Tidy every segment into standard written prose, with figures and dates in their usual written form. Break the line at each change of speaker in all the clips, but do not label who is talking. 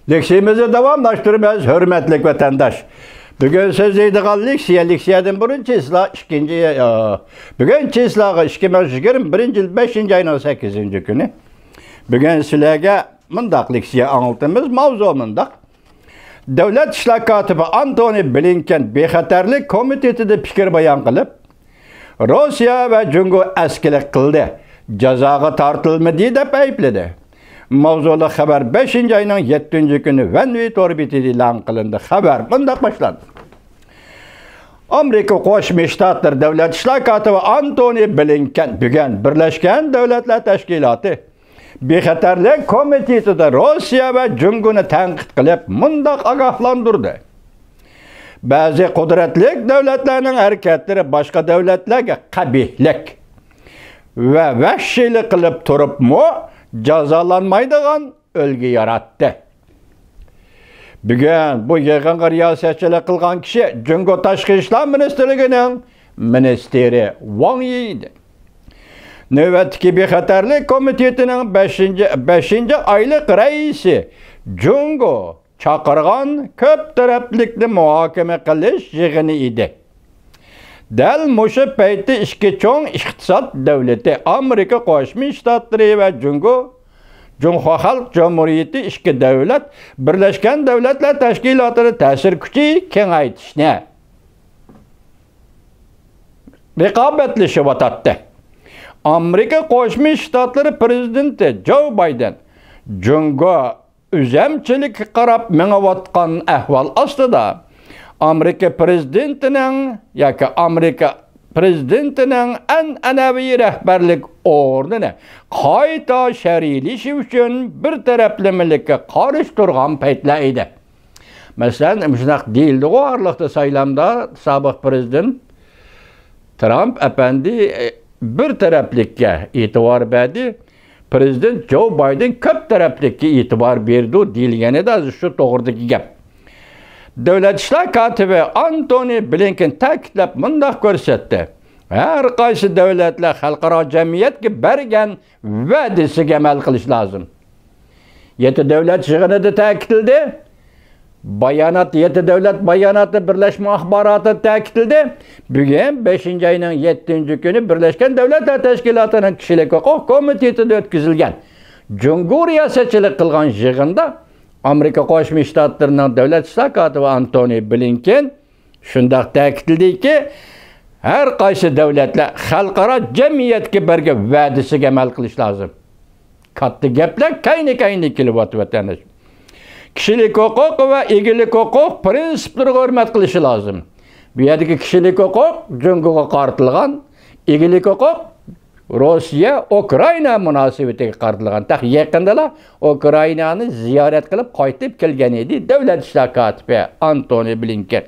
Leksiyemizi davamlaştırmaz, hürmetlik vatandaş. Bugün sözleydiğin leksiyadan birinci islah, bugün islahı 2021 yıl 5. ayının 8. günü. Bugün sizlerge mındaq leksiya anlatımız mavzu mındaq. Devlet İşler Katibi Antony Blinken Bexatarlik Komitetida fikir bayan qilib, Rossiya va Jungo askilik qildi, jazoga tortilmadi deb aybladi. Mavzuli xabar 5. ayının 7. günü Vanvit orbitida e'lon qilindi. Xabar bunday boshlandi. Amerika Qo'shma Shtatlar Davlat ishlar kotibi Antony Blinken bugun Birlashgan Davlatlar Tashkiloti Bexatarlik Komitetida Rossiya va Jungoni tanqid qilib, mundaq ogohlantirdi. Ba'zi qudratli davlatlarning harakatlari boshqa davlatlarga qabihlik va vahshiylik qilib turibmi, jazolanmaydigan o'lgi yaratdi. Bugun bu yig'inga riyosatchilik qilgan kishi Jungo Tashqi ishlar ministrligining ministri Wang Yi edi. Navbatdagi bexatarlik komitetining 5. oylik raisi Jungo chaqirgan ko'p taraflikni muhokama qilish yig'ini edi. Dal mushu paytda ikki cho'ng iqtisod davlati Amerika Qo'shma Shtatlari va Jungo Xalq Jamhuriyati ikki davlat Birlashgan Davlatlar Tashkilotini ta'sir kuchi kengaytirishni raqobatlashyapti. Amerika Qo'shma Shtatlari prezidenti Joe Biden Jungo uzamchilik qarab mengayotgan ahvol ostida Amerika prezidentining an'anaviy rahbarlik o'rnini qayta shariylash uchun bir taraflamalikka qarish turgan paytlar edi. Masalan, shunaq deyildi o'rliqda saylamda sobiq prezident Trump efendi bir taraflikka e'tibor berdi. Prezident Joe Biden ko'p taraflikka e'tibor berdi deyilganida shu to'g'ridagi gap. Davlat ishlar kotibi Antony Blinken ta'kidlab mundaq ko'rsatdi. Har qaysi davlatlar xalqaro jamiyatga bergan va'dasiga amal qilish lozim. 7 davlat yig'inida ta'kidladi. Yedi davlat bayonoti birlashma axboroti ta'kidladi. Bugun 5. ayning 7. kuni Birlashgan Davlatlar Tashkilotining kishilik huquq komitetida o'tkazilgan Jungo riyosatchilik qilgan yig'inda Amerika Qo'shma Shtatlarining davlat ishlar kotibi Antony Blinken shunday ta'kidladiki, har qaysi davlatlar xalqaro jamiyatga bergan va'dasiga amal qilish lozim. Katta gaplar kayni kelyapti vatanish. Kishilik huquq va egilik huquq prinsiplariga hurmat qilish lozim. Bu yerdagi kishilik huquq Jungoga qaratilgan, egilik huquq Rossiya Ukraina munosabatiga qaratilgan. Yaqinda Ukrainani ziyorat qilib qaytib kelgan edi davlat ishlar kotibi Antony Blinken.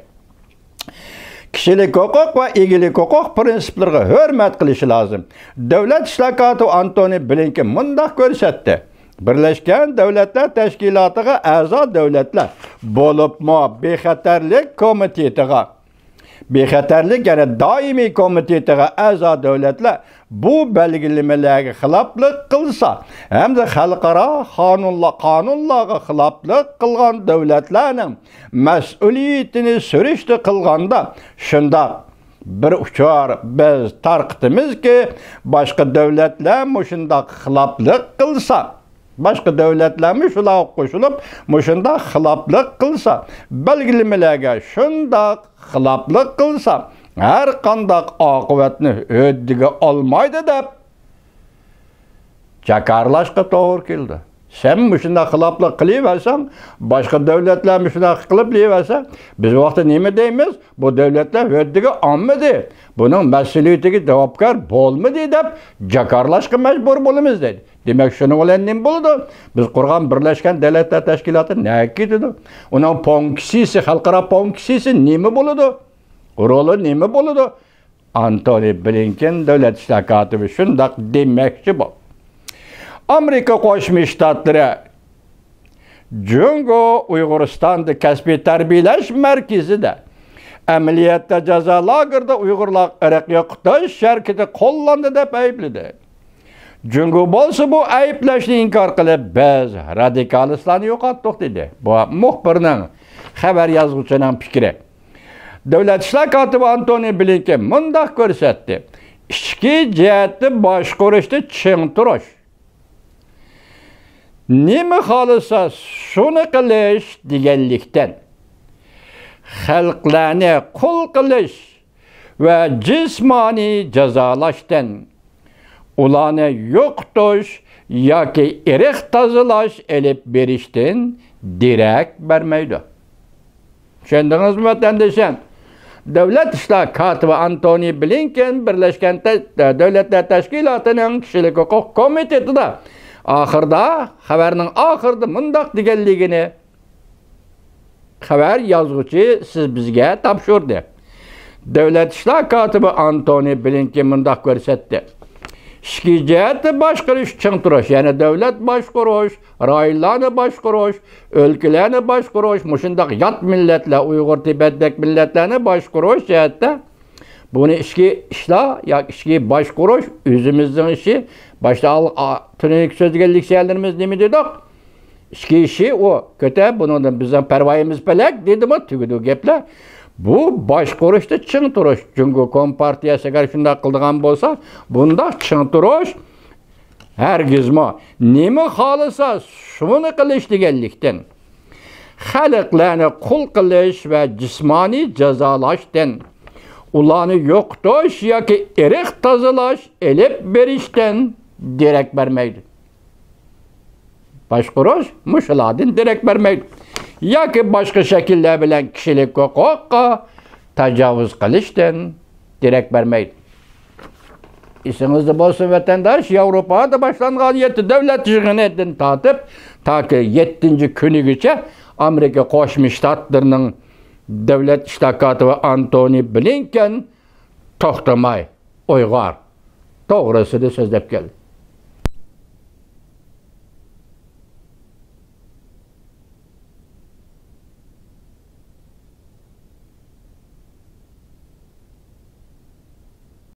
Kishilik huquq va egilik huquq prinsiplariga hurmat qilish lozim. Davlat ishlar kotibi Antony Blinken mundaq ko'rsatdi. Birlashgan Davlatlar Tashkilotiga a'zo davlatlar bo'libmi bexatarlik komitetiga yana doimiy komitetiga a'zo davlatlar bu belgilamalarga xiloflik qilsa hamda xalqaro qonunlarga xiloflik qilgan davlatlarning mas'uliyatini surishti qilganda shunda bir uchar biz tarqitmizki boshqa davlatlar shunday xiloflik qilsa, başqa davlatlarmi shular qo'shilib, shunda xiloflik qilsa, belgilamalarga shunda xiloflik qilsa, har qanday oqibatni o'ziga olmaydi deb jakarlashga to'g'ri keldi. Sen shunda xiloflik qilaversan, boshqa davlatlar shunda qilib qilaversa, biz vaqtda nima deymiz? Bu davlatlar o'ziga olmadi. Buning mas'uliyatiga javobgar bo'lmadi deb jakarlashga majbur bo'lamiz dedi. Demak, shuni bilan nima bo'ldi? Biz qurgan Birlashgan Davlatlar Tashkiloti nima ketdi? Uning fonksiyasi, xalqaro fonksiyasi nima bo'ldi? Roli nima bo'ldi? Antony Blinken davlat ishlar kotibi shunday demoqchi bu. Amerika Qo'shma Shtatlari Jungo Uyg'uristonda kasbiy tarbiyalash markazida amaliyotda jazo lagerida Uyg'urlar irqiy Xitoy sharqida qo'llandi deb aybladi. Çünkü bolsa bu ayıplaşını inkar kılıp biz radikalistlarını yo'qotdik dedi. Bu muhbirning xabar yozuvchining fikri. Davlat ishlar kotibi Antony Blinken mundaq ko'rsatdi. Ichki jihatni boshqarishda ching turish. Nima xohlasa shuni qilish deganlikdan, xalqlarni qul qilish va jismoniy jazolashdan, ularni yo'qotish yoki irq tozalash elib berishdan derak bermaydi. Tushundingizmi vatandoshlar? Davlat ishlar kotibi Antony Blinken Birlashgan Davlatlar Tashkilotining kishilik huquq komitetida xabarning oxirida mundaq deganligini xabar yozuvchi siz bizga topshirdi. Davlat ishlar kotibi Antony Blinken mundaq ko'rsatdi. Ichki jihatni boshqarish uchun turish, ya'ni davlat boshqarish, rayonlarni boshqarish, o'lkalarni boshqarish, mushundaq yot millatlar, Uyg'ur, Tibetdek millatlarni boshqarish jihatda buni ichki ishlar yoki ichki boshqarish o'zimizning ishi. Başta tünelik sözgellik şeylerimiz nemi dedik? İçki işi o. Kötü bunun bizden pervayemiz pelek dedim o tügüdü gepler. Bu başquruşta çın turuş. Çünkü Kompartiyası karşında kıldığan bolsa bunda çın turuş. Hergizme nemi halısa şunu kılış degenlikten. Xalqlarni qul qilish ve cismani cezalashdan, ularni yo'qotish yoki irq tozalash elib berishdan derak bermaydi. Boshqarish mushulardan derak bermaydi. Yoki boshqa shakllar bilan kishilik huquqqa tajovuz qilishdan derak bermaydi. Esingizda bo'lsin vatandosh, Yevropada boshlangan 7 davlat yig'inidan tortib toki 7-kunigacha Amerika Qo'shma Shtatlarining davlat ishlar kotibi Antony Blinken to'xtamay Uyg'ur to'g'risida so'zlab keldi.